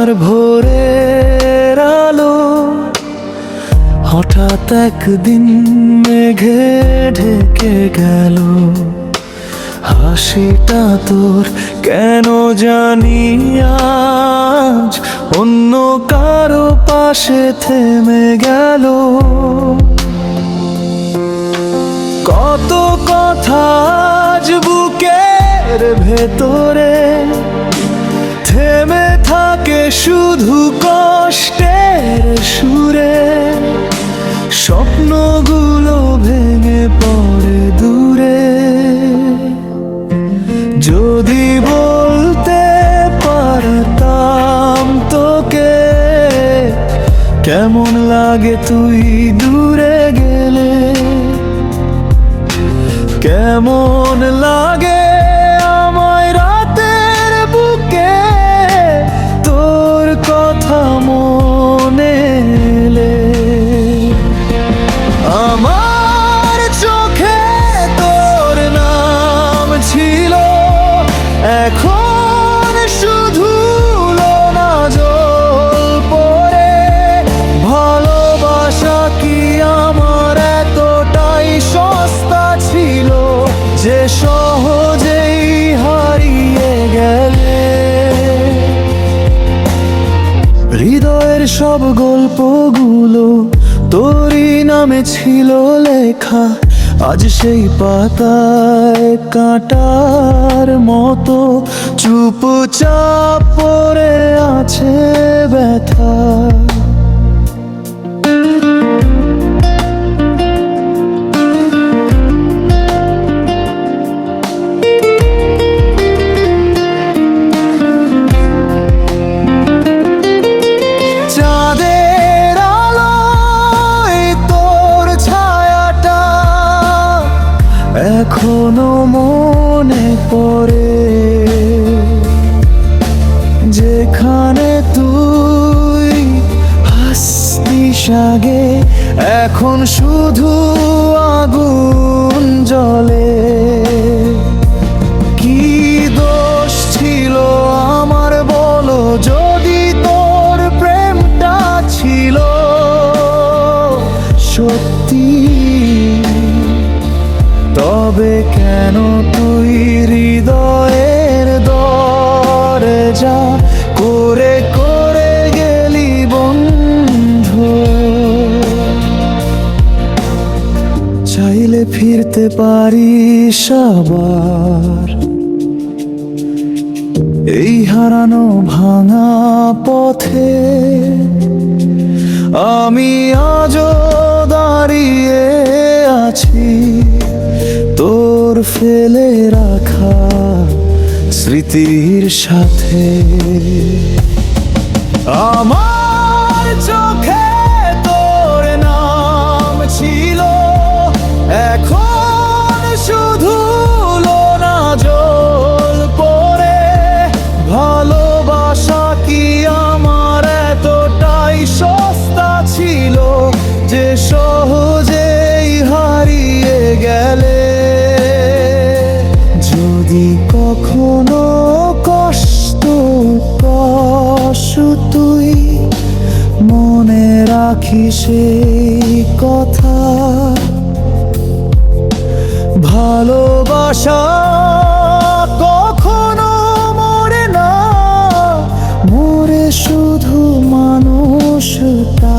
আর ভোরের আলো হঠাৎ একদিন মেঘে ঢেকে গেল। হাসিটা তোর কেন জানি আজ অন্য কারো পাশে থেমে গেল। কত কথা আজ বুকের ভেতরে থেমে থাকে শুধু কষ্টের সুরে। স্বপ্নগুলো ভেঙে পড়ে দূরে। যদি বলতে পারতাম তোকে কেমন লাগে তুই দূরে গেলে, কেমন লাগে আমায় রাতের বুকে তোর কথা মনে এলে। আমার চোখে তোর নাম ছিল, এখন শুধু লোনা জল পড়ে। ভালোবাসা কি আমার এতটাই সস্তা ছিল যে সহজেই হারিয়ে গেলে? হৃদয়ের সব গল্পগুলো তোরই নামে ছিল লেখা, আজ সেই পাতায় কাঁটার মতো চুপচাপ পড়ে আছে ব্যথা। চাঁদের আলোয় তোর ছায়াটা এখনো মনে পড়ে, যেখানে তুই হাসতিস আগে এখন শুধু আগুন জ্বলে। কি দোষ ছিল আমার বলো, যদি তোর প্রেমটা ছিল সত্যি, তবে কেন তুই হৃদয়ের দরজা করে করে গেলি বন্ধ? চাইলে ফিরতে পারিস আবার এই হারানো ভাঙা পথে। আমি আজও দাঁড়িয়ে আছি তোর ফেলে রাখা স্মৃতির সাথে। আমার চোখে তোর নাম ছিল, এখন শুধু লোনা জল পড়ে। ভালোবাসা কি আমার এতটাই সস্তা ছিল যে সহজেই হারিয়ে গেলে? যদি কখনো কষ্ট পাস তুই মনে রাখিস এই কথা, ভালোবাসা কখনো মরে না, মরে শুধু মানুষটা।